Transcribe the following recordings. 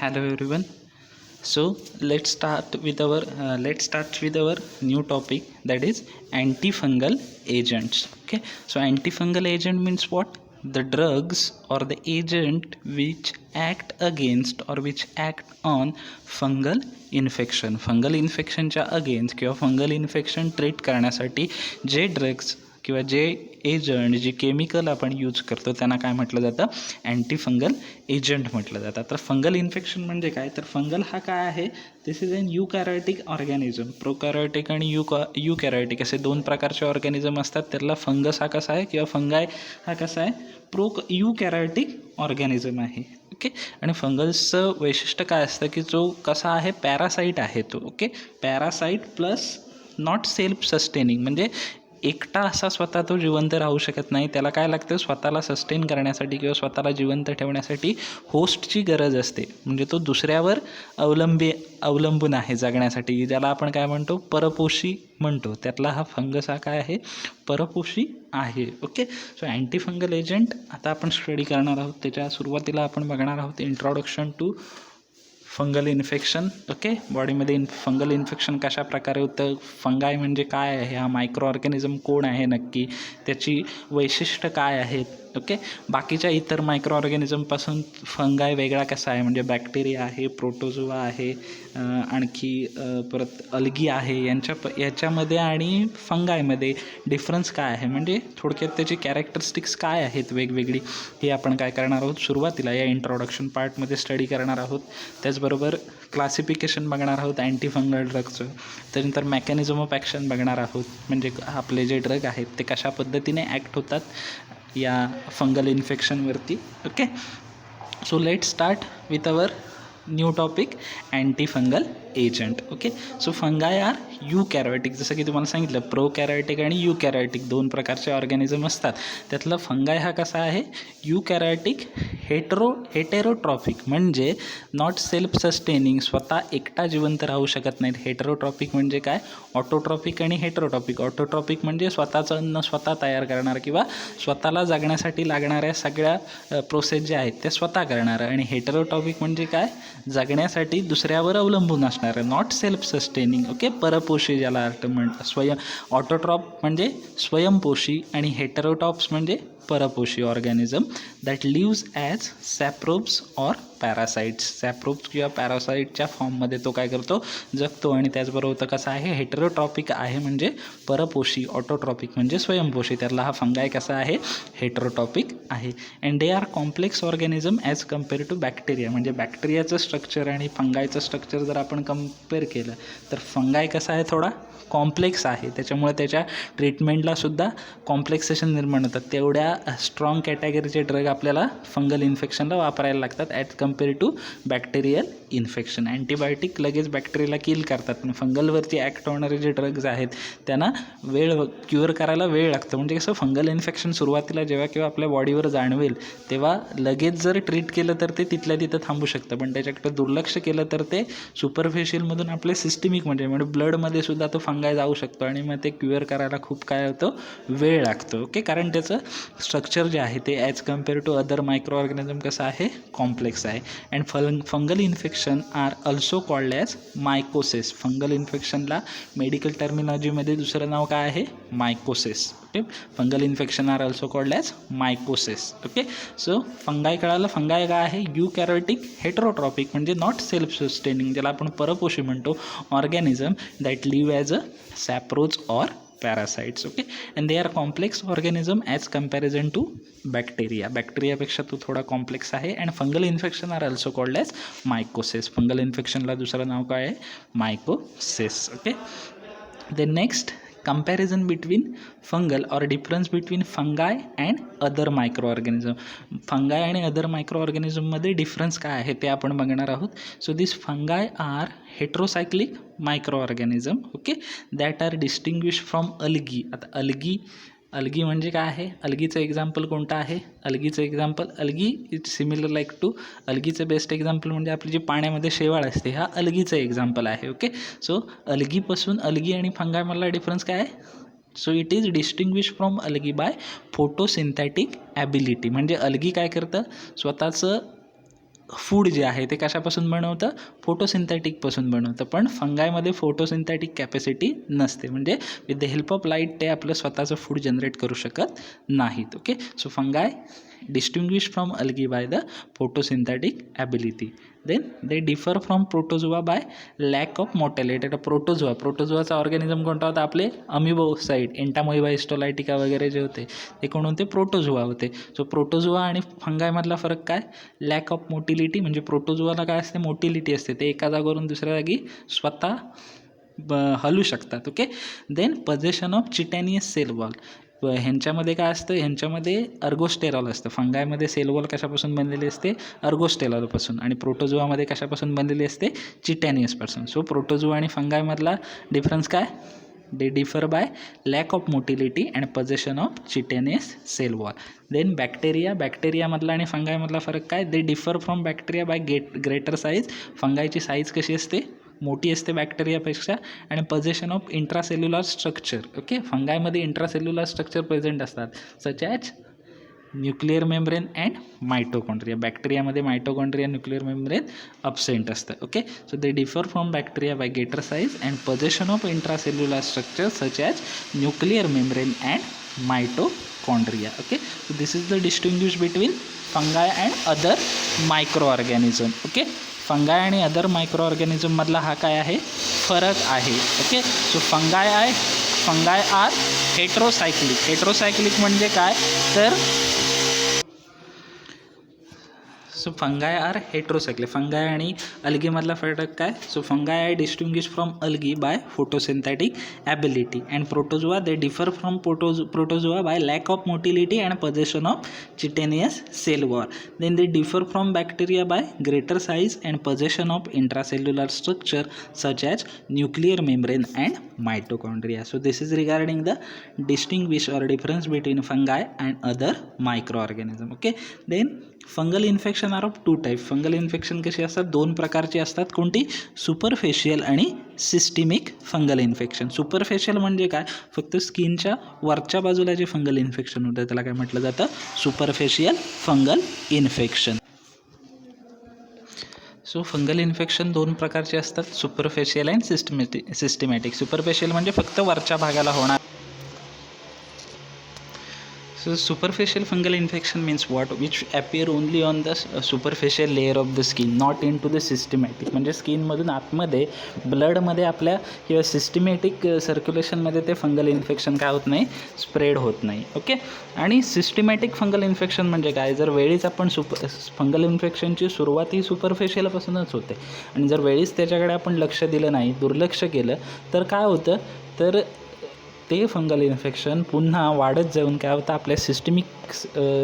Hello everyone. So let's start with our new topic, that is antifungal agents. Okay. So antifungal agent means what? The drugs or the agent which act against or which act on fungal infection. Fungal इन्फेक्शनच्या against किंवा fungal infection treat करण्यासाठी जे drugs किंवा जे agent जे chemical आपण use करतो त्यांना काय म्हटलं जातं? अँटीफंगल एजंट म्हटलं जातं. तर फंगल इन्फेक्शन म्हणजे काय? तर फंगल हा काय आहे? दिस इज एन युकॅरियोटिक ऑर्गॅनिझम. प्रोकॅरियोटिक आणि युकॅरियोटिक असे दोन प्रकारचे ऑर्गॅनिझम असतात. त्यातला फंगस हा कसा आहे किंवा फंगाय हा कसा आहे? युकॅरियोटिक ऑर्गॅनिझम आहे. ओके. आणि फंगसचं वैशिष्ट्य काय असतं की जो कसा आहे? पॅरासाईट आहे तो. Okay. Parasite plus not self sustaining, म्हणजे एकटा असा स्वतः तो जिवंत राहू शकत नाही. त्याला काय लागतं? स्वतःला सस्टेन करण्यासाठी किंवा स्वतःला जिवंत ठेवण्यासाठी होस्टची गरज असते. म्हणजे तो दुसऱ्यावर अवलंबून आहे जगण्यासाठी, ज्याला आपण काय म्हणतो? परपोषी म्हणतो. त्यातला हा फंगस हा काय आहे? परपोषी आहे. ओके. सो अँटीफंगल एजंट आता आपण स्टडी करणार आहोत. त्याच्या सुरुवातीला आपण बघणार आहोत introduction to fungal infection. Okay. बॉडीमध्ये फंगल इन्फेक्शन कशा प्रकारे होतं, फंगाय म्हणजे काय आहे, हा मायक्रो ऑर्गॅनिझम कोण आहे नक्की, त्याची वैशिष्ट्य काय आहेत. ओके. बाकीच्या इतर मायक्रो ऑर्गॅनिझमपासून फंगाय वेगळा कसा आहे, म्हणजे बॅक्टेरिया आहे, प्रोटोझोआ आहे, आणखी परत अल्गी आहे, याच्यामध्ये आणि फंगायमध्ये डिफरन्स काय आहे, म्हणजे थोडक्यात त्याची कॅरेक्टरिस्टिक्स काय आहेत वेगवेगळी, हे आपण काय करणार आहोत सुरुवातीला या इंट्रोडक्शन पार्टमध्ये स्टडी करणार आहोत. त्याचबरोबर क्लासिफिकेशन बघणार आहोत अँटीफंगल ड्रगचं. त्यानंतर मेकॅनिझम ऑफ ॲक्शन बघणार आहोत, म्हणजे आपले जे ड्रग आहेत ते कशा पद्धतीने ॲक्ट होतात या फंगल इन्फेक्शनवरती. Okay. So let start with our new topic antifungal agent. Okay. So fungi are eukaryotic, जसं की तुम्हाला सांगितलं प्रोकॅरियोटिक आणि युकॅरियोटिक दोन प्रकारचे ऑर्गॅनिझम असतात. त्यातलं फंगाय हा कसा आहे? युकॅरियोटिक हेटेरोट्रॉपिक, म्हणजे नॉट सेल्फ सस्टेनिंग, स्वतः एकटा जिवंत राहू शकत नाहीत. हेटेरोट्रॉपिक म्हणजे काय? ऑटोट्रॉपिक आणि हेटेरोट्रॉपिक. ऑटोट्रॉपिक म्हणजे स्वतःचं अन्न स्वतः तयार करणार किंवा स्वतःला जगण्यासाठी लागणाऱ्या सगळ्या प्रोसेस ज्या आहेत त्या स्वतः करणार. आणि हेटेरोट्रॉपिक म्हणजे काय? जगण्यासाठी दुसऱ्यावर अवलंबून असणारं, नॉट सेल्फ सस्टेनिंग. ओके. परपोषी ज्याला अर्थ ऑटोट्रॉप म्हणजे स्वयंपोषी आणि हेटेरोटॉप्स म्हणजे परपोषी organism that lives as saprobes or parasites. Saprobes किंवा पॅरासाइटच्या फॉर्ममध्ये तो काय करतो? जगतो. आणि त्याचबरोबर तो कसा आहे? हेटेरोट्रॉपिक आहे, म्हणजे परपोषी. ऑटोट्रॉपिक म्हणजे स्वयंपोषी. त्यातला हा फंगाय कसा आहे? हेटेरोट्रॉपिक आहे. And they are complex organism as compare to bacteria. म्हणजे बॅक्टेरियाचं स्ट्रक्चर आणि फंगायचं स्ट्रक्चर जर आपण कम्पेअर केलं तर फंगाय कसा आहे? थोडा कॉम्प्लेक्स आहे. त्याच्यामुळे त्याच्या ट्रीटमेंटलासुद्धा कॉम्प्लेक्सेशन निर्माण होतात. तेवढ्या स्ट्रॉंग कॅटेगरीचे ड्रग आपल्याला फंगल इन्फेक्शनला वापरायला लागतात at compare to bacterial infection. Antibiotic लगेच बॅक्टेरियाला किल करतात, पण फंगलवरती ॲक्ट होणारे जे ड्रग्ज आहेत त्यांना क्युअर करायला वेळ लागतो. म्हणजे कसं, फंगल इन्फेक्शन सुरुवातीला जेव्हा किंवा आपल्या बॉडीवर जाणवेल तेव्हा लगेच जर ट्रीट केलं तर ते तिथल्या तिथं थांबू शकतं, पण त्याच्याकडे दुर्लक्ष केलं तर ते सुपरफिशियलमधून आपले सिस्टमिक म्हणजे ब्लडमध्ये सुद्धा तो फंगाय जाऊ शकतो आणि मग ते क्युअर करायला खूप काय होतं? वेळ लागतो. ओके. कारण त्याचं स्ट्रक्चर जे आहे ते as compare to other micro organism कसं आहे? कॉम्प्लेक्स आहे. And fungal infection are also called as mycosis. Fungal इन्फेक्शनला मेडिकल टर्मिनॉलॉजीमध्ये दुसरं नाव काय आहे? Mycosis. Okay. Fungal infection are also called as mycosis. Okay. So fungi कळालं. फंगाय काय आहे? युकॅरियोटिक हेटेरोट्रॉपिक म्हणजे नॉट सेल्फ सस्टेनिंग, ज्याला आपण परपोषी म्हणतो, organism that live as a saprobes or parasites. Okay. And they are complex organism as comparison to bacteria. बॅक्टेरियापेक्षा तो थोडा कॉम्प्लेक्स आहे. And fungal infection are also called as mycosis. Fungal इन्फेक्शनला दुसरं नाव काय आहे? Mycosis. Okay. The next comparison between fungal or difference between fungi and other microorganism. फंगाय आणि अदर मायक्रो ऑर्गॅनिझममध्ये डिफरन्स काय आहे ते आपण बघणार आहोत. So this fungi are heterocyclic micro organism. Okay. That are distinguish from algae. आता अल्गी म्हणजे काय आहे? अल्गीचं एक्झाम्पल कोणतं आहे? अल्गीचं example, algae is similar like to, अल्गीचं बेस्ट एक्झाम्पल म्हणजे आपली जी पाण्यामध्ये शेवाळ असते, हा अल्गीचं एक्झाम्पल आहे. ओके. सो अल्गीपासून अल्गी आणि फंगायमधला डिफरन्स काय आहे? So it is distinguish from algae by photosynthetic ability. म्हणजे अल्गी काय करतं? स्वतःचं फूड जे आहे ते कशापासून बनवतं, फोटोसिंथेटिकपासून बनवतं. पण फंगायमध्ये फोटोसिंथेटिक कॅपॅसिटी नसते, म्हणजे with the help of light ते आपलं स्वतःचं फूड जनरेट करू शकत नाहीत. Okay, so फंगाय distinguished from algae by the photosynthetic ability. Then they differ from protozoa by lack of motility. आता प्रोटोझोआचा ऑर्गॅनिझम कोणता होता, आपले अमिबोसाइट, एंटामोइबा हिस्टोलायटिका वगैरे जे होते ते कोण होते, प्रोटोझोआ होते. सो प्रोटोझोआ आणि फंगायमधला फरक काय, लॅक ऑफ मोटिलिटी, म्हणजे प्रोटोझोआला काय असते, मोटिलिटी असते, ते एका जागेवरून दुसऱ्या जागी स्वतः हलू शकतात. Okay, then position of chitinous cell wall. ह्यांच्यामध्ये काय असतं, ह्यांच्यामध्ये अर्गोस्टेरॉल असतं. फंगायमध्ये सेल वॉल कशापासून बनलेली असते, अर्गोस्टेरॉलपासून, आणि प्रोटोझोआमध्ये कशापासून बनलेली असते, चिटॅनियसपासून. सो प्रोटोझोआ आणि फंगायमधला डिफरन्स काय, they differ by lack of motility and possession of chitinous cell wall. Then बॅक्टेरियामधला आणि फंगायमधला फरक काय, they differ from bacteria by greater size. फंगायची साईज कशी असते, मोठी असते बॅक्टेरियापेक्षा, आणि position of intracellular structure. Okay, फंगायमध्ये इंट्रासेल्युलर स्ट्रक्चर प्रेझेंट असतात, such as nuclear membrane and mitochondria. बॅक्टेरियामध्ये मायटोकॉन्ड्रिया, न्यूक्लिअर मेम्ब्रेन अब्सेंट असतं. Okay, so they differ from bacteria by greater size and position of intracellular structure such as nuclear membrane and mitochondria. Okay, so this is the distinguish between fungi and other micro organism. Okay, fungi आणि other micro ऑर्गॅनिझममधला हा काय आहे, फरक आहे. Okay, so fungi are heterocyclic म्हणजे काय, तर so fungi are heterocyclic. Fungi आणि अल्गीमधला फरक काय, so fungi are distinguish from algae by photosynthetic ability and protozoa they differ from protozoa by lack of motility and position of chitinous cell wall. Then they differ from bacteria by greater size and position of intracellular structure such as nuclear membrane and mitochondria. So this is regarding the distinguish or difference between fungi and other micro organism. Okay, then fungal infection are of two type. Fungal infection कशी असतात, दोन प्रकारची असतात. कोणती, सुपरफेशियल आणि सिस्टिमिक fungal infection. सुपरफेशियल म्हणजे काय, फक्त स्किनच्या वरच्या बाजूला जे फंगल इन्फेक्शन होतं त्याला काय म्हटलं जातं, superficial fungal infection. So fungal infection दोन प्रकारचे असतात, सुपरफेशियल अँड सिस्टमॅटिक. सुपरफेशियल म्हणजे फक्त वरच्या भागाला होणार. So superficial fungal infection means what, which appear only on the superficial layer of the skin, not into the systematic. म्हणजे स्किनमधून आतमध्ये ब्लडमध्ये आपल्या किंवा सिस्टमॅटिक सर्क्युलेशनमध्ये ते फंगल इन्फेक्शन काय होत नाही, स्प्रेड होत नाही. ओके, आणि सिस्टमॅटिक फंगल इन्फेक्शन म्हणजे काय, जर वेळीच आपण फंगल इन्फेक्शनची सुरुवात ही सुपरफेशियलपासूनच होते, आणि जर वेळीच त्याच्याकडे आपण लक्ष दिलं नाही, दुर्लक्ष केलं, तर काय होतं, तर ते फंगल इन्फेक्शन पुन्हा वाढत जाऊन काय होतं, आपल्या सिस्टमिक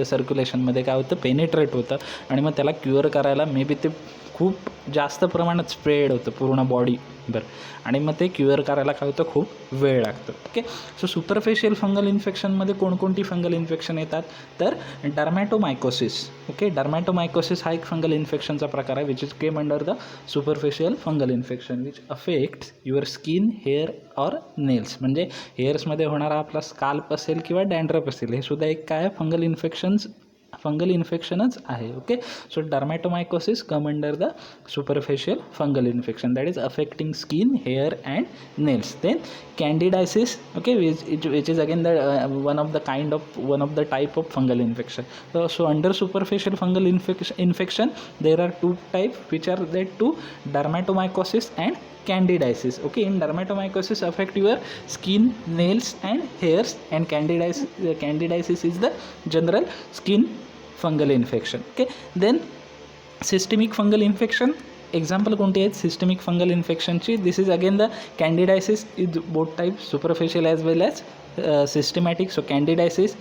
सर्क्युलेशनमध्ये काय होतं, पेनिट्रेट होतं, आणि मग त्याला क्युअर करायला मे बी ते खूप जास्त प्रमाणात स्प्रेड होतं पूर्ण बॉडीवर, आणि मग ते क्युअर करायला काय होतं, खूप वेळ लागतो. ओके, सो सुपरफेशियल फंगल इन्फेक्शनमध्ये कोणकोणती फंगल इन्फेक्शन येतात, तर डर्मॅटोमायकोसिस. ओके, डर्मॅटोमायकोसिस हा एक फंगल इन्फेक्शनचा प्रकार आहे, which is came under the superficial fungal infection which affects your skin, hair or nails. म्हणजे हेअर्समध्ये होणारा आपला स्काल्प असेल किंवा डॅन्ड्रफ असेल, हे सुद्धा एक काय फंगल इन्फेक्शनच आहे. Okay, so dermatomycosis come under the superficial fungal infection that is affecting skin, hair and nails. Then candidiasis. Okay, which is again the one of the type of fungal infection. So under superficial fungal infection there are two types which are that two, dermatomycosis and candidiasis. Okay, in dermatomycosis affect your skin, nails and hairs, and candidiasis is the general skin fungal infection. Okay, then systemic fungal infection example कोणती आहेत systemic fungal इन्फेक्शनची. This is again the candidiasis is both type, superficial as well as systematic. So candidiasis,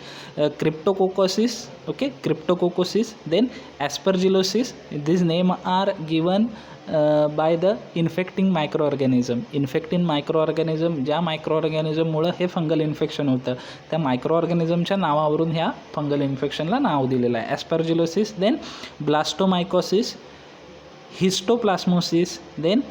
cryptococcosis. Okay, cryptococcosis, then aspergillosis. This name are given by the infecting micro organism. Infecting micro organism, ज्या micro ऑर्गॅनिझममुळं हे fungal infection होतं त्या micro ऑर्गॅनिझमच्या नावावरून ह्या fungal इन्फेक्शनला नाव दिलेलं आहे, aspergillosis. Then blastomycosis, histoplasmosis, then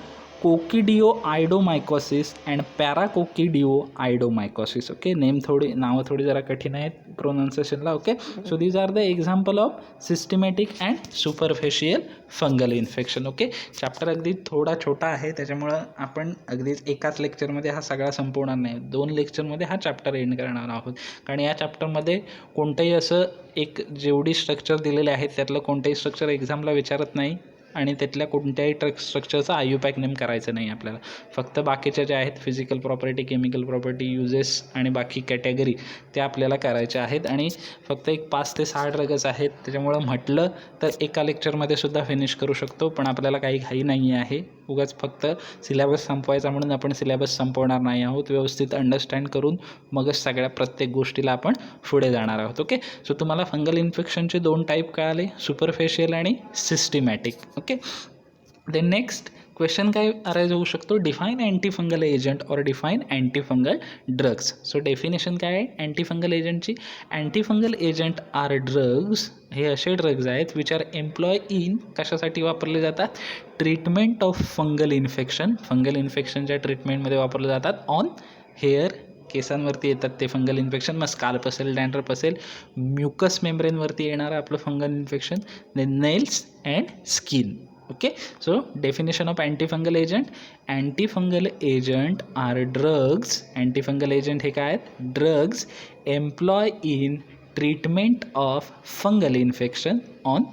coccidioidomycosis and paracoccidioidomycosis. Okay, नावं थोडी जरा कठीण आहेत प्रोनाऊन्सिएशनला. Okay, so these are the example of systematic and superficial fungal infection. Okay, chapter अगदी थोडा छोटा आहे, त्याच्यामुळं आपण अगदीच एकाच लेक्चरमध्ये हा सगळा संपवणार नाही. 2 लेक्चरमध्ये हा चॅप्टर एंड करणार आहोत, कारण या चॅप्टरमध्ये कोणतंही असं एक जेवढी स्ट्रक्चर दिलेले आहेत त्यातलं कोणतंही स्ट्रक्चर एक्झामला विचारत नाही आणि त्यातल्या कोणत्याही स्ट्रक्चरचा आयुपॅक नेम करायचं नाही आपल्याला. फक्त बाकीच्या ज्या आहेत physical property, chemical property, uses आणि बाकी कॅटेगरी त्या आपल्याला करायच्या आहेत. आणि फक्त एक 5 ते 6 ड्रगच आहेत, त्याच्यामुळं म्हटलं तर एका लेक्चरमध्ये सुद्धा फिनिश करू शकतो, पण आपल्याला काही घाई नाही आहे. उगाच फक्त सिलेबस संपवायचा म्हणून आपण सिलेबस संपवणार नाही आहोत. व्यवस्थित अंडरस्टँड करून मगच सगळ्या प्रत्येक गोष्टीला आपण पुढे जाणार आहोत. ओके, सो तुम्हाला फंगल इन्फेक्शनचे 2 टाईप कळाले, सुपरफेशियल आणि systematic. Okay, then next question काय अराईज होऊ शकतो, define antifungal agent or define antifungal drugs. So definition काय आहे अँटीफंगल एजंटची? अँटीफंगल एजंट आर ड्रग्स, हे असे ड्रग्ज आहेत विच आर एम्प्लॉय इन, कशासाठी वापरले जातात? Treatment of fungal infection, fungal इन्फेक्शनच्या ट्रीटमेंटमध्ये वापरले जातात. ऑन हेअर, केसांवरती येतात ते फंगल इन्फेक्शन, मग स्काल्प असेल, डॅन्ड्रफ असेल, म्युकस मेम्ब्रेनवरती येणारं आपलं fungal infection, then nails and skin. Okay, so definition of antifungal agent. Antifungal agent are drugs, antifungal agent हे काय आहेत? Drugs employ in treatment of fungal infection on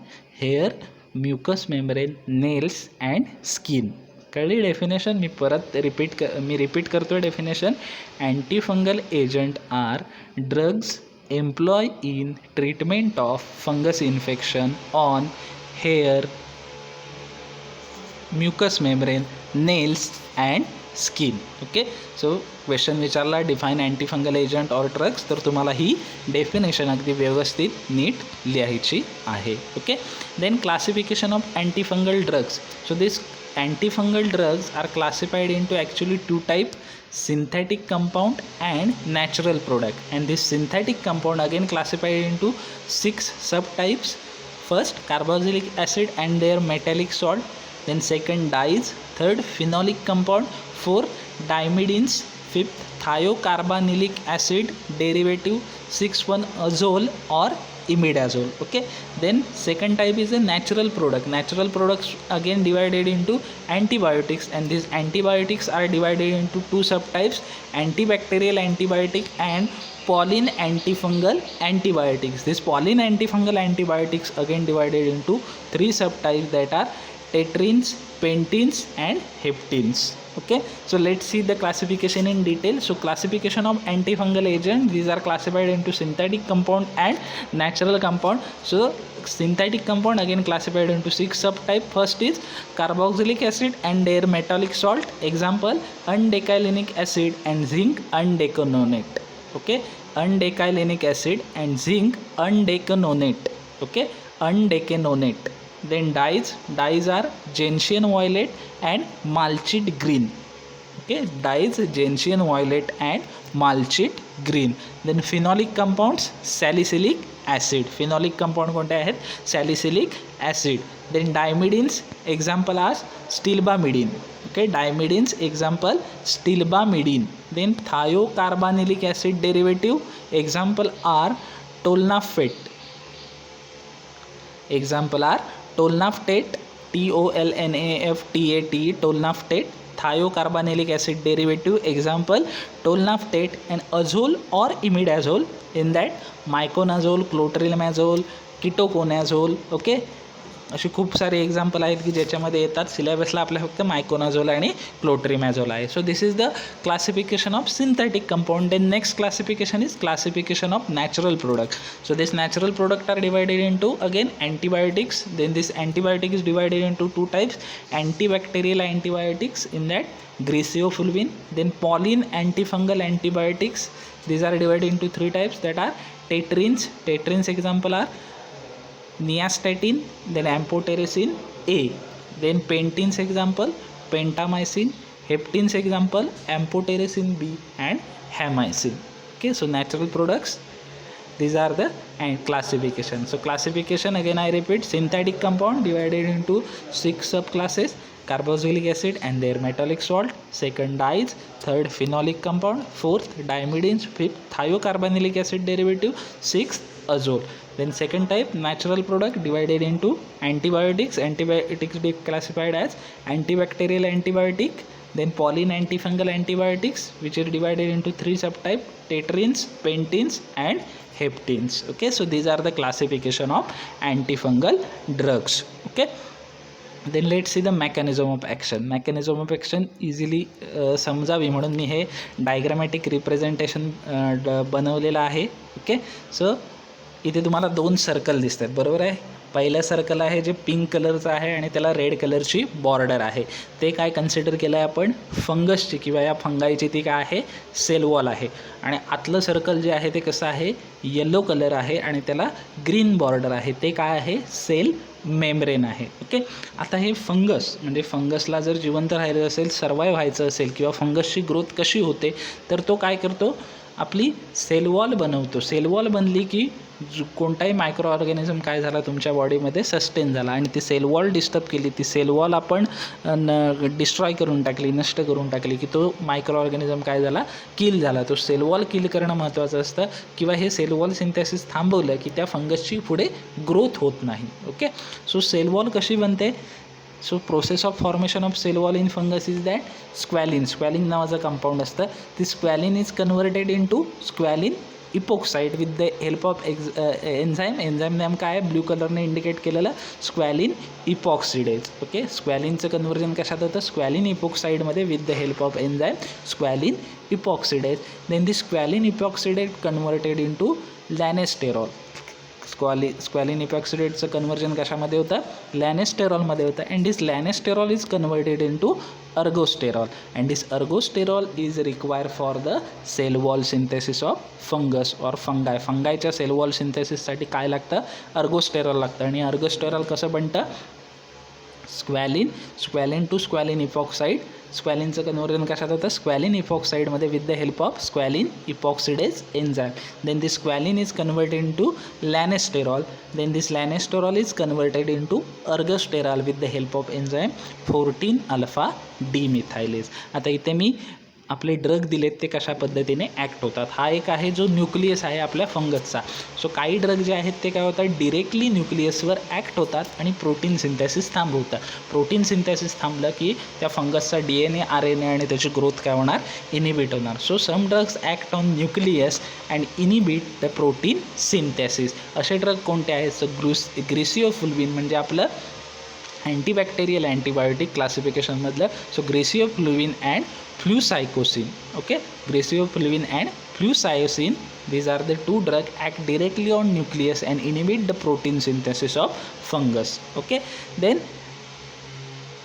hair, mucus membrane, nails and skin. कळली definition? मी repeat करतो आहे definition. Antifungal agent are drugs employ in treatment of fungus infection on hair, mucus membrane, nails and skin. Okay, so question विचारला define antifungal agent or drugs, तर तुम्हाला ही definition अगदी व्यवस्थित नीट लिहायची आहे. Okay, then classification of antifungal drugs. So this antifungal drugs are classified into actually 2 types, synthetic compound and natural product, and this synthetic compound again classified into 6 subtypes. First, carboxylic acid and their metallic salt, then second dyes, third phenolic compound, 4 dimidines, 5th thiocarbonylic acid derivative, 6th one azole or imidazole. Okay, then second type is a natural product. Natural products again divided into antibiotics, and these antibiotics are divided into 2 subtypes, antibacterial antibiotic and pollen antifungal antibiotics. This pollen antifungal antibiotics again divided into 3 subtypes, that are tetrines, pentines and heptines. Okay, so let's see the classification in detail. So classification of antifungal agent, these are classified into synthetic compound and natural compound. So synthetic compound again classified into 6 subtype. First is carboxylic acid and their metallic salt, example undecylenic acid and zinc undecanonate. Okay, undecylenic acid and zinc undecanonate. Okay, undecanonate. Then dyes are gentian violet and malchite green. Okay, dyes gentian violet and malchite green. Then phenolic compounds, salicylic acid. Phenolic compound कोणते आहेत? salicylic acid. Then dimidines, example are stilbamidine. Okay, dimidines example stilbamidine. Then thiocarbonylic acid derivative, example are tolnafate. Example are tolnaftate, TOLNAFTATE, tolnaftate. Thiocarbonylic acid derivative, example tolnaftate. And azole or imidazole, in that miconazole, clotrimazole, ketoconazole. Okay, अशी खूप सारे example आहेत की ज्याच्यामध्ये येतात. सिलेबसला आपल्या फक्त मायकोनाझोल आणि क्लोट्रिमॅझोल आहे. So this is the classification of synthetic compound. Then next classification is classification of natural product. So this natural product are divided into again antibiotics. Then this antibiotic is divided into 2 types, antibacterial antibiotics, in that griseofulvin. Then pollen antifungal antibiotics, these are divided into 3 types, that are tetrines. Tetrines example are nystatin, then amphotericin A. Then pentines example pentamycin, heptines example amphotericin B and hamycin. Okay, so natural products, these are the classification. So classification again I repeat, synthetic compound divided into 6 subclasses, carboxylic acid and their metallic salt, second dyes, third phenolic compound, fourth diamidines, fifth thiocarbonylic acid derivative, sixth azole. Then second type, natural product divided into antibiotics. Antibiotics be classified as antibacterial antibiotic, then polyne antifungal antibiotics, which are divided into three subtypes: tetrines, pentines and heptines. Okay, so these are the classification of antifungal drugs. Okay, then let's see the mechanism of action. Mechanism of action easily समजावी म्हणून मी हे diagrammatic representation बनवलेलं आहे. Okay, so इथे तुम्हाला दोन circle दिसतात, बरोबर आहे. पहिलं सर्कल आहे जे पिंक कलरचं आहे आणि त्याला रेड कलरची बॉर्डर आहे. ते काय कन्सिडर केलं आहे आपण, फंगसची किंवा या फंगाईची ती काय आहे, सेल वॉल आहे. आणि आतलं सर्कल जे आहे ते कसं आहे, येलो कलर आहे आणि त्याला ग्रीन बॉर्डर आहे. ते काय आहे, सेल मेम्ब्रेन आहे. ओके, आता हे फंगस म्हणजे फंगसला जर जिवंत राहायचं असेल, सर्वाईव्ह व्हायचं असेल किंवा फंगसची ग्रोथ कशी होते, तर तो काय करतो, आपली सेल वॉल बनवतो. सेल वॉल बनली की कोणताही मायक्रो ऑर्गॅनिझम काय झाला तुमच्या बॉडीमध्ये सस्टेन झाला आणि ती सेल वॉल डिस्टर्ब केली, ती सेल वॉल आपण डिस्ट्रॉय करून टाकली, नष्ट करून टाकली की तो मायक्रो ऑर्गॅनिझम काय झाला, किल झाला. तो सेल वॉल किल करणं महत्त्वाचं असतं किंवा हे सेल वॉल सिंथेसिस थांबवलं की त्या फंगसची पुढे ग्रोथ होत नाही. ओके, सो सेल वॉल कशी बनते, so process of formation of cell wall in fungus is that squalene. Squalene नावाचं कंपाऊंड असतं. ती squalene is converted into squalene epoxide with the help of enzyme. Enzyme name काय आहे, blue कलरने indicate केलेलं स्क्वॅलिन epoxidase. Okay, स्क्वॅलिनचं conversion कशात होतं, squalene इपोक्साइडमध्ये with the help of enzyme squalene epoxidase. Then the squalene epoxidase converted into lanosterol. Squalene इपॉक्सिडेटचं conversion कशामध्ये होतं, लॅनेस्टेरॉलमध्ये होतं. And this lanosterol is converted into ergosterol. And this ergosterol is required for the cell wall synthesis of fungus or fungi. फंगायच्या cell wall सिंथेसिससाठी काय लागतं, ergosterol लागतं. आणि अर्गोस्टेरॉल कसं बनतं, स्क्वॅलिन टू स्क्वॅलिन इपॉक्साइड. स्क्वॅलिनचं कन्व्हर्जन कशात होतं, स्क्वॅलिन इपॉक्साइडमध्ये with the help of squalene epoxidase enzyme. Then this squalene is converted into lanosterol. Then this lanosterol is converted into ergosterol with the help of enzyme 14 alpha demethylase. आता इथे मी आपले drug दिलेत ते कशा पद्धतीने act होतात. हा एक आहे जो न्यूक्लियस आहे आपल्या फंगसचा. सो काही ड्रग जे आहेत ते काय होतात, डिरेक्टली न्यूक्लियसवर ॲक्ट होतात आणि प्रोटीन सिंथेसिस थांबवतात. प्रोटीन सिंथेसिस थांबलं की त्या फंगसचा DNA RNA आणि त्याची ग्रोथ काय होणार, इनिबिट होणार. So some drugs act on nucleus and inhibit the protein synthesis. असे ड्रग कोणते आहेत, सो ग्रेसिओफुल्विन म्हणजे आपलं अँटीबॅक्टेरियल अँटीबायोटिक क्लासिफिकेशनमधलं. So griseofulvin and flucytosine. Okay, griseofulvin and flucytosine, these are the two drug act directly on nucleus and inhibit the protein synthesis of fungus. Okay, then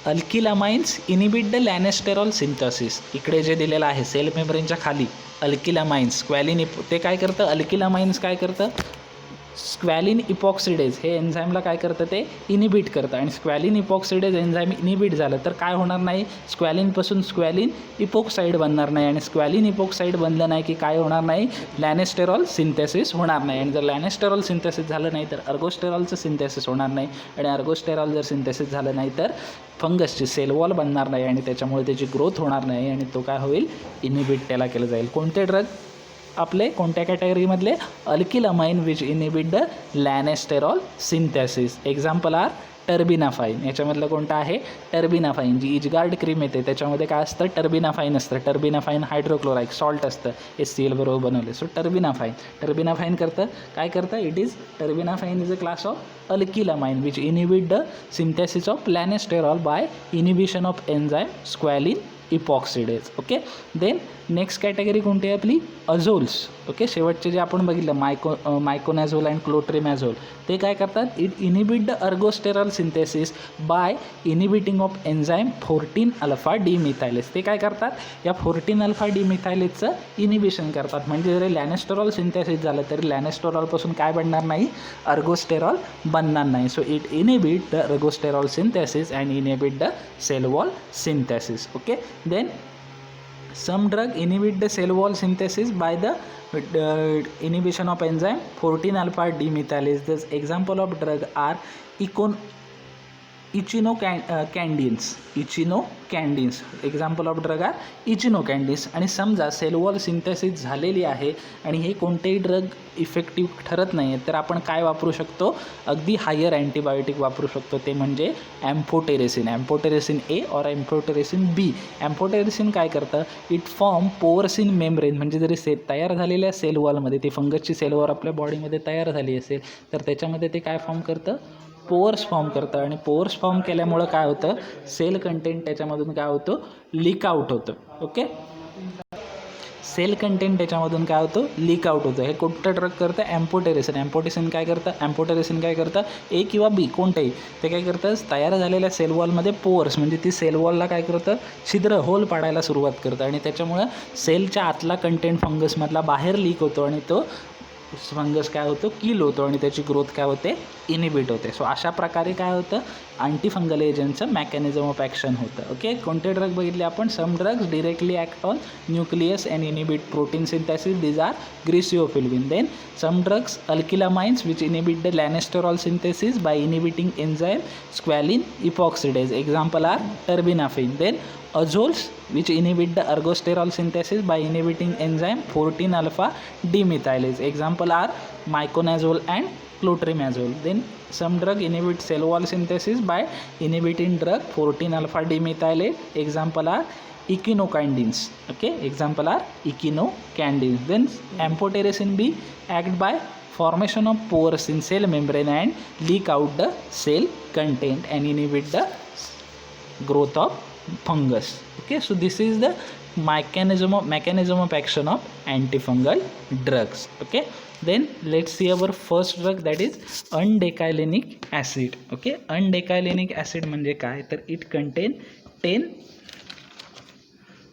alkylamines inhibit the lanosterol synthesis. इकडे जे दिलेलं आहे sale मेम्ब्रेनच्या खाली अल्किलामाइन्स, स्क्वॅलिन ते काय करतं, अल्किलामाइन्स काय करतं, स्क्वॅलिन इपॉक्सिडेज हे एन्झाईमला काय करतं, ते इनिबिट करतं. आणि स्क्वॅलिन इपॉक्सिडेज एन्झाईम इनिबिट झालं तर काय होणार नाही, स्क्वॅलिनपासून स्क्वॅलिन इपॉक्साईड बनणार नाही. आणि स्क्वॅलिन इपॉक्साईड बनलं नाही की काय होणार नाही, लॅनेस्टेरॉल सिंथेसिस होणार नाही. आणि जर लॅनेस्टेरॉल सिंथेसिस झालं नाही तर अर्गोस्टेरॉलचं सिंथेसिस होणार नाही. आणि अर्गोस्टेरॉल जर सिंथेसिस झालं नाही तर फंगसची सेल वॉल बनणार नाही आणि त्याच्यामुळे त्याची ग्रोथ होणार नाही आणि तो काय होईल, इनिबिट त्याला केलं जाईल. कोणते ड्रग आपले कोणत्या कॅटेगरीमधले, alkylamine which inhibit the lanosterol synthesis. Example are terbinafine. याच्यामधलं कोणतं आहे, टर्बिनाफाईन. जी इजगार्ड क्रीम येते त्याच्यामध्ये काय असतं, टर्बिनाफाईन असतं. टर्बिनाफाईन हायड्रोक्लोराईड सॉल्ट असतं, HCl बरोबर बनवले. सो टर्बिनाफाईन करतं काय करतं, it is terbinafine is a class of alkylamine which inhibit the synthesis of lanosterol by inhibition of enzyme squalene epoxidase. Okay, then next category कोणती आहे आपली, अझोल्स. ओके, शेवटचे जे आपण बघितलं मायकोनॅझोल अँड क्लोट्रिमॅझोल ते काय करतात, it inhibit the ergosterol synthesis by inhibiting of enzyme 14 alpha demethylase. ते काय करतात, या 14 अल्फा डिमिथायलेजचं इनिबिशन करतात. म्हणजे जरी लॅनेस्टेरॉल सिंथेसिस झालं तरी लॅनेस्टेरॉलपासून काय बनणार नाही, अर्गोस्टेरॉल बनणार नाही. So it inhibit the ergosterol synthesis and inhibit the cell wall synthesis. Okay, then some drug inhibit the cell wall synthesis by the inhibition of enzyme 14 alpha demethylase. This example of drug are echinocandins example of drug are echinocandins. आणि समजा sale wall synthesis झालेली आहे आणि हे कोणतेही drug effective ठरत नाही आहे, तर आपण काय वापरू शकतो, अगदी हायर अँटीबायोटिक वापरू शकतो, ते म्हणजे ॲम्फोटेरेसिन ए और ॲम्फोटेरेसिन बी. ॲम्फोटेरेसिन काय करतं, it form pores in membrane, म्हणजे जरी तयार झालेल्या सेल वॉलमध्ये, ती फंगसची सेल वॉल आपल्या बॉडीमध्ये तयार झाली असेल तर त्याच्यामध्ये ते काय फॉर्म करतं, पोअर्स फॉर्म करतं. आणि पोअर्स फॉर्म केल्यामुळं काय होतं, सेल कंटेंट त्याच्यामधून काय होतं, लीक आउट होतं. ओके, सेल कंटेंट त्याच्यामधून काय होतं, लीक आउट होतं. हे कोणतं ड्रग करतं, ॲम्फोटेरेसिन काय करतं, ए किंवा बी कोणतंही, ते काय करतं, तयार झालेल्या सेल वॉलमध्ये पोअर्स म्हणजे ती सेल वॉलला काय करतं, छिद्र होल पाडायला सुरुवात करतं आणि त्याच्यामुळं सेलच्या आतला कंटेंट फंगसमधला बाहेर लीक होतो आणि तो फंगस काय होतो, किल होतो आणि त्याची ग्रोथ काय होते, इनिबिट होते. सो अशा प्रकारे काय होतं, अँटीफंगल एजंटचं मेकॅनिझम ऑफ ॲक्शन होतं. ओके, कोणते ड्रग बघितले आपण, some drugs directly act on nucleus and inhibit protein synthesis, these are griseofulvin. Then some drugs alkylamines which inhibit the lanosterol synthesis by inhibiting enzyme squalene epoxidase, example are terbinafine. Then azoles which inhibit the ergosterol synthesis by inhibiting enzyme 14 alpha demethylase, example are miconazole and clotrimazole. Then some drug inhibit cell wall synthesis by inhibiting drug 14 alpha demethylase, example are echinocandins. Okay, example are echinocandins. Then amphotericin B act by formation of pores in cell membrane and leak out the cell content and inhibit the growth of fungus. Okay, so this is the mechanism of action of antifungal drugs. Okay, then let's see our first drug, that is undecalinic acid. Okay, undecalinic acid म्हणजे काय, तर it contain 10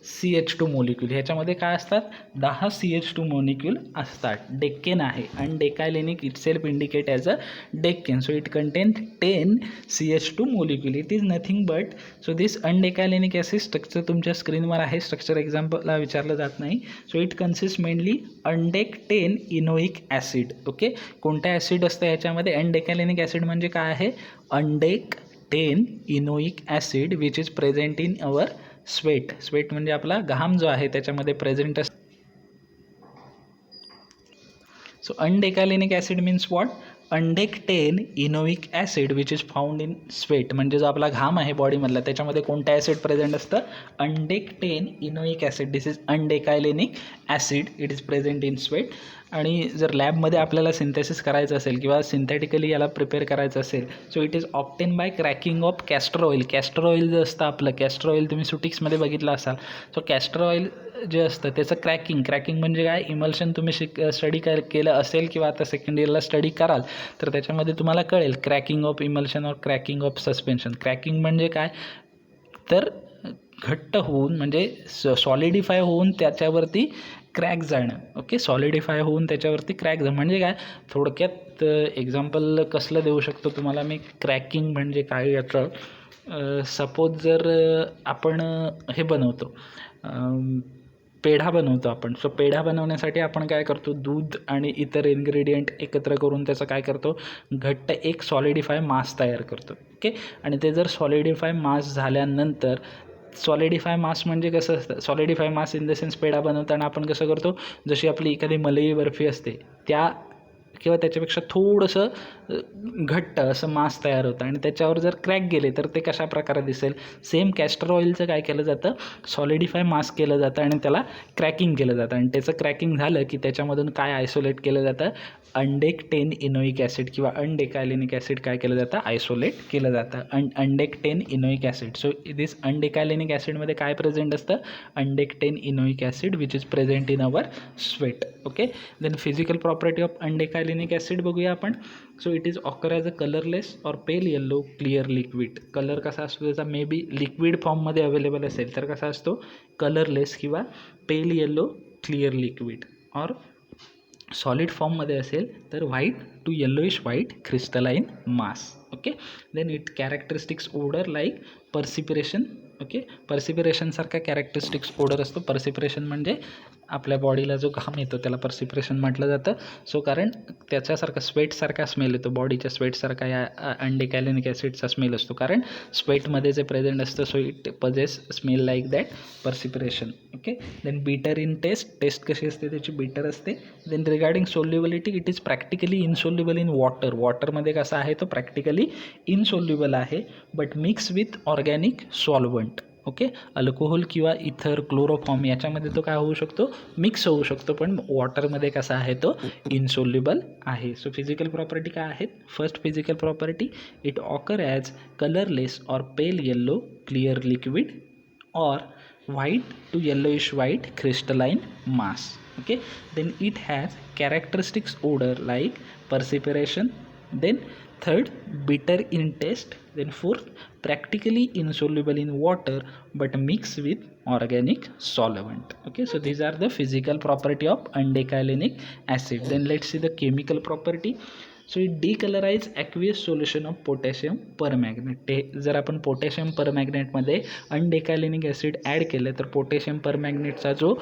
CH2 molecule. ह्याच्यामध्ये काय असतात, 10 CH2 molecule असतात. Decane आहे, undecylenic itself indicate as a decane, so it contain 10 CH2 molecule. It is nothing but, so this undecylenic acid structure तुमच्या स्क्रीनवर आहे, स्ट्रक्चर एक्झाम्पलला विचारलं जात नाही. So it consist mainly undec 10 enoic acid. Okay, कोणत्या acid असतं ह्याच्यामध्ये, अनडेकायलेनिक ॲसिड म्हणजे काय आहे, undec 10 enoic acid which is present in our sweat म्हणजे आपला घाम जो आहे त्याच्यामध्ये प्रेझेंट असतो. So undecylenic acid means what, undec 10 enoic acid which is found in sweat, म्हणजे जो आपला घाम आहे बॉडीमधला त्याच्यामध्ये कोणतं ॲसिड प्रेझेंट असतं, undec 10 enoic acid. This is undecylenic acid, it is present in sweat. आणि जर लॅबमध्ये आपल्याला सिंथेसिस करायचं असेल किंवा सिंथेटिकली याला प्रिपेअर करायचं असेल, so it is obtain by cracking of castor oil. Castor oil जे असतं आपलं, कॅस्टर ऑइल तुम्ही सुटिक्समध्ये बघितलं असाल. सो कॅस्टर ऑइल जे असतं त्याचं क्रॅकिंग म्हणजे काय, इमल्शन तुम्ही स्टडी केलं असेल किंवा आता सेकंड इयरला स्टडी कराल तर त्याच्यामध्ये तुम्हाला कळेल, क्रॅकिंग ऑफ इमल्शन और क्रॅकिंग ऑफ सस्पेन्शन. क्रॅकिंग म्हणजे काय, तर घट्ट होऊन म्हणजे सॉलिडिफाय होऊन त्याच्यावरती क्रॅक जाणं. ओके, सॉलिडिफाय होऊन त्याच्यावरती क्रॅक जाणं म्हणजे काय, थोडक्यात एक्झाम्पल कसलं देऊ शकतो तुम्हाला मी, क्रॅकिंग म्हणजे काय याचं, सपोज जर आपण हे बनवतो, पेढा बनवतो आपण. सो पेढा बनवण्यासाठी आपण काय करतो, दूध आणि इतर इन्ग्रेडियंट एकत्र करून त्याचं काय करतो, घट्ट एक सॉलिडिफाय मास तयार करतो. ओके, आणि ते जर सॉलिडिफाय मास झाल्यानंतर, सॉलिडिफाय मास म्हणजे कसं असतं, सॉलिडिफाय मास इन द सेन्स पेढा बनवताना आपण कसं करतो, जशी आपली एखादी मलई बर्फी असते त्या किंवा त्याच्यापेक्षा थोडंसं घट्ट असं मास तयार होतं आणि त्याच्यावर जर क्रॅक गेले तर ते कशा प्रकारे दिसेल. सेम कॅस्टर ऑइलचं काय केलं जातं, सॉलिडिफाय मास केलं जातं आणि त्याला क्रॅकिंग केलं जातं आणि त्याचं क्रॅकिंग झालं की त्याच्यामधून काय आयसोलेट केलं जातं, अनडेक 10 इनोइक ॲसिड किंवा अनडेकायलेनिक ॲसिड काय केलं जातं, आयसोलेट केलं जातं. अनडेक 10 इनोइक ॲसिड. सो दिस अनडेकायलेनिक ॲसिडमध्ये काय प्रेझेंट असतं, undec 10 enoic acid which is present in our sweat. Okay, then physical property of undecylenic acid बघूया आपण. So it is occur as a colourless or pale yellow clear liquid. Colour कसा असतो त्याचा, may be liquid फॉर्ममध्ये available असेल तर कसा असतो, कलरलेस किंवा pale yellow clear liquid. Or solid फॉर्ममध्ये असेल तर white to yellowish white crystalline mass. Okay, then it characteristics odour like perspiration okay. पर्सिपिरेशनसारखा कॅरेक्टरिस्टिक्स ओडर असतो. पर्सिपिरेशन म्हणजे आपल्या बॉडीला जो घाम येतो त्याला पर्सिपिरेशन म्हटलं जातं. सो कारण त्याच्यासारखा स्वेटसारखा स्मेल येतो, बॉडीच्या स्वेटसारखा या अनडेकॅलिनिक ॲसिडचा स्मेल असतो, कारण स्वेटमध्ये जे प्रेझेंट असतं. So it possess smell like that perspiration. Okay. Then bitter in taste कशी असते त्याची, बिटर असते. Then regarding solubility, it is practically insoluble in वॉटरमध्ये कसा आहे तो प्रॅक्टिकली इनसोल्युबल आहे, but mix with organic solvent. Okay. Alcohol किंवा इथर, क्लोरोफॉर्म याच्यामध्ये तो काय होऊ शकतो, मिक्स होऊ शकतो, पण वॉटरमध्ये कसा आहे तो इनसोल्युबल आहे. सो फिजिकल प्रॉपर्टी काय आहेत. First physical property, it occur as colourless or pale yellow clear liquid or white to yellowish white crystalline mass. Okay, then it has characteristics odor like perspiration. Then third, bitter in taste. Then fourth, practically insoluble in water but mixed with organic solvent. Okay, so these are the physical property of undecalinic acid. Then let's see the chemical property. So it decolourise aqueous solution of potassium permanganate. ते जर आपण potassium परमॅग्नेटमध्ये undecylenic acid add केलं तर potassium परमॅग्नेटचा जो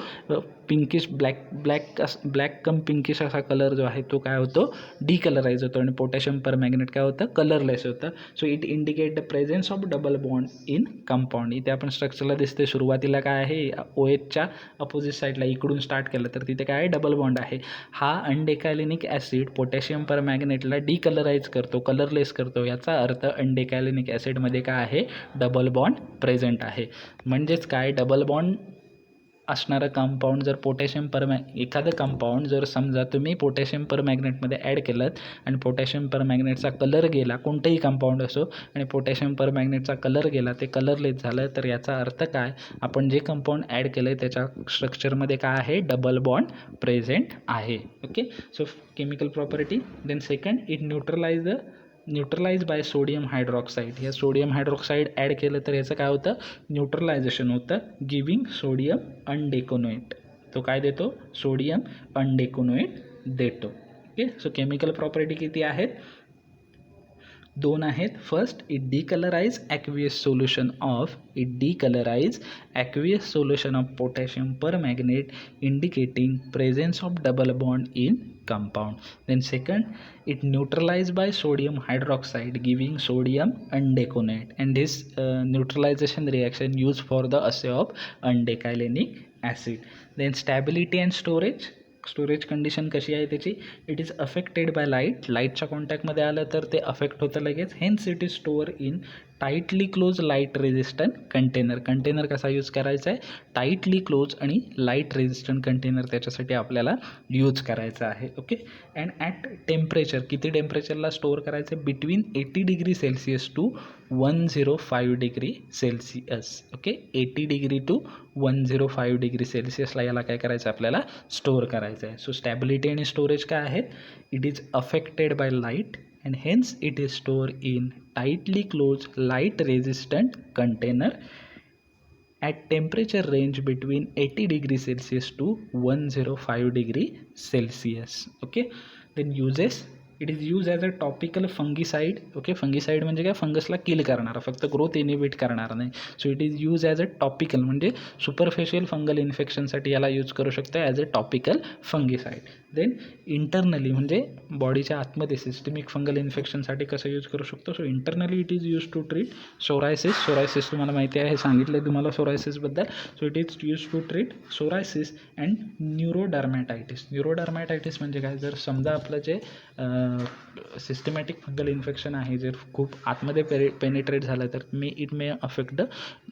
pinkish black come pinkish असा colour जो आहे तो काय होतो, डिकलराइज होतो, आणि पोटॅशियम परमॅग्नेट काय होतं, कलरलेस होतं. So it indicate the presence of double bond in compound. इथे आपण स्ट्रक्चरला दिसते सुरुवातीला काय आहे, OHच्या अपोजिट साईडला इकडून स्टार्ट केलं तर तिथे काय आहे, डबल बॉन्ड आहे. हा अनडेकॅलिनिक ॲसिड पोटॅशियम परमॅग्नेटला डिकलराइज करतो, कलरलेस करतो. याचा अर्थ अनडेकॅलिनिक ॲसिडमध्ये काय आहे, डबल बॉन्ड प्रेझेंट आहे. म्हणजेच काय, डबल बॉन्ड असणारं कंपाऊंड जर पोटॅशियम एखादं कंपाऊंड जर समजा तुम्ही पोटॅशियम परमॅग्नेटमध्ये ॲड केलं आणि पोटॅशियम परमॅग्नेटचा कलर गेला, कोणतंही कंपाऊंड असो, आणि पोटॅशियम परमॅग्नेटचा कलर गेला, ते कलरलेस झालं, तर याचा अर्थ काय, आपण जे कंपाऊंड ॲड केलं आहे त्याच्या स्ट्रक्चरमध्ये काय आहे, डबल बॉन्ड प्रेझेंट आहे. Okay. So chemical property. Then second, it neutralize by sodium hydroxide. हे सोडियम हायड्रॉक्साईड ॲड केलं तर याचं काय होतं, न्यूट्रलायझेशन होतं, गिविंग सोडियम अनडेकोनोएट. तो काय देतो, सोडियम अनडेकोनोएट देतो. ओके. सो केमिकल प्रॉपर्टी किती आहेत, दोन आहेत. First, it decolourise aqueous solution of potassium permanganate indicating presence of double bond in compound. Then second, it neutralized by sodium hydroxide giving sodium undeconate, and this neutralization reaction used for the assay of undecalinic acid. Then stability and storage condition कशी आहे त्याची, it is affected by लाईटच्या कॉन्टॅक्टमध्ये आलं तर ते affect होतं लगेच. Hence it is store in tightly close light resistant container कसा यूज करायचा आहे, टाईटली क्लोज आणि लाईट रेझिस्टंट कंटेनर त्याच्यासाठी आपल्याला यूज करायचं आहे. ओके. अँड ॲट टेम्परेचर, किती टेम्परेचरला स्टोअर करायचं आहे, between 80 degree Celsius to 105 degree Celsius. Okay. 80 degree to 105 degree सेल्सिअसला याला काय करायचं आहे, आपल्याला स्टोअर करायचं आहे. सो स्टॅबिलिटी आणि स्टोरेज काय आहेत, it is affected by light and hence it is stored in tightly closed light resistant container at temperature range between 80 degree Celsius to 105 degree Celsius. Okay. Then uses, it is use as a topical fungicide. Okay. Fungicide म्हणजे काय, फंगसला किल करणारा, फक्त growth inhibit करणार नाही. So it is use as a topical म्हणजे superficial fungal इन्फेक्शनसाठी याला use करू शकतो as a topical fungicide. Then internally म्हणजे बॉडीच्या आतमध्ये सिस्टमिक फंगल इन्फेक्शनसाठी कसं यूज करू शकतो. So internally it is use to treat psoriasis तुम्हाला माहिती आहे, सांगितलं आहे तुम्हाला सोरायसिसबद्दल. So it is use to treat psoriasis and neurodermatitis म्हणजे काय, जर समजा आपलं जे सिस्टमॅटिक फंगल इन्फेक्शन आहे, जर खूप आतमध्ये पेनिट्रेट झालं तर it may affect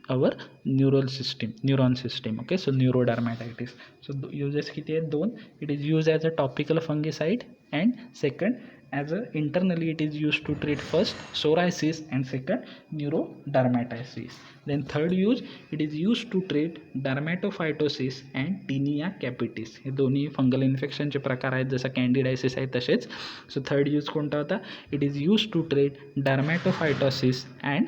our neuron system. Okay. So neurodermatitis. So uses किती आहेत, दोन. It is use as a topical fungicide and second as a internally it is use to treat first psoriasis and second neurodermatitis. Then third use, it is use to treat dermatophytosis and tinea capitis. हे दोन्ही fungal इन्फेक्शनचे प्रकार आहेत, जसं कॅन्डिडायसिस आहे तसेच. So third use कोणता होता, it is use to treat dermatophytosis and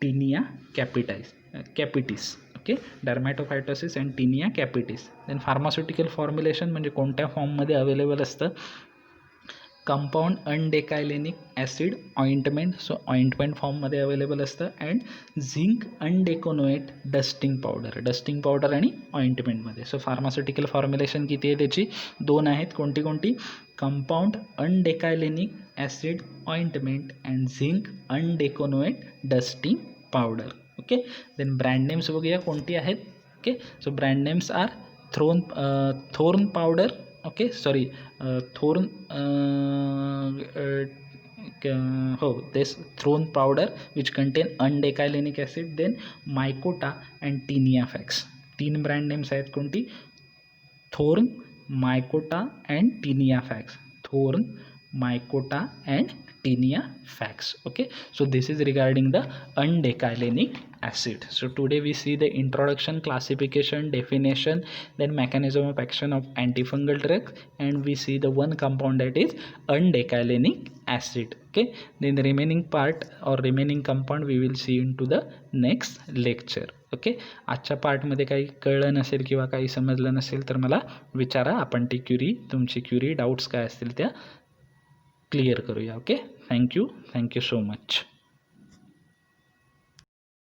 tinea capitis. Okay. Dermatophytosis and tinea capitis. Then pharmaceutical formulation म्हणजे कोणत्या फॉर्ममध्ये अवेलेबल असतं, compound undecylenic acid ointment, so ointment फॉर्ममध्ये अवेलेबल असतं. And zinc undecanoate dusting powder आणि ऑइंटमेंटमध्ये. सो फार्मास्युटिकल फॉर्म्युलेशन किती आहे त्याची? 2 आहेत. कोणती कोणती? Compound undecylenic acid ointment and zinc undecanoate dusting powder. Okay, then brand names बघूया कोणती आहेत. Okay, so brand names are thorn powder, okay sorry thorn this throne powder which contain undecylenic acid, then Mycota and Tineafax. 3 brand names आहेत. कोणती? Thorn, Mycota and Tineafax. Thorn, Mycota and Tineafax. Okay, so this is regarding the undecylenic acid. So today we see the introduction, classification, definition, then mechanism of action of antifungal drugs, and we see the one compound that is undecylenic acid. Okay, then the remaining part or remaining compound we will see into the next lecture. Okay, आजच्या पार्टमध्ये काही कळलं नसेल किंवा काही समजलं नसेल तर मला विचारा. आपण ती तुमची क्युरी डाऊट्स काय असतील त्या क्लिअर करूया. Okay, thank you so much.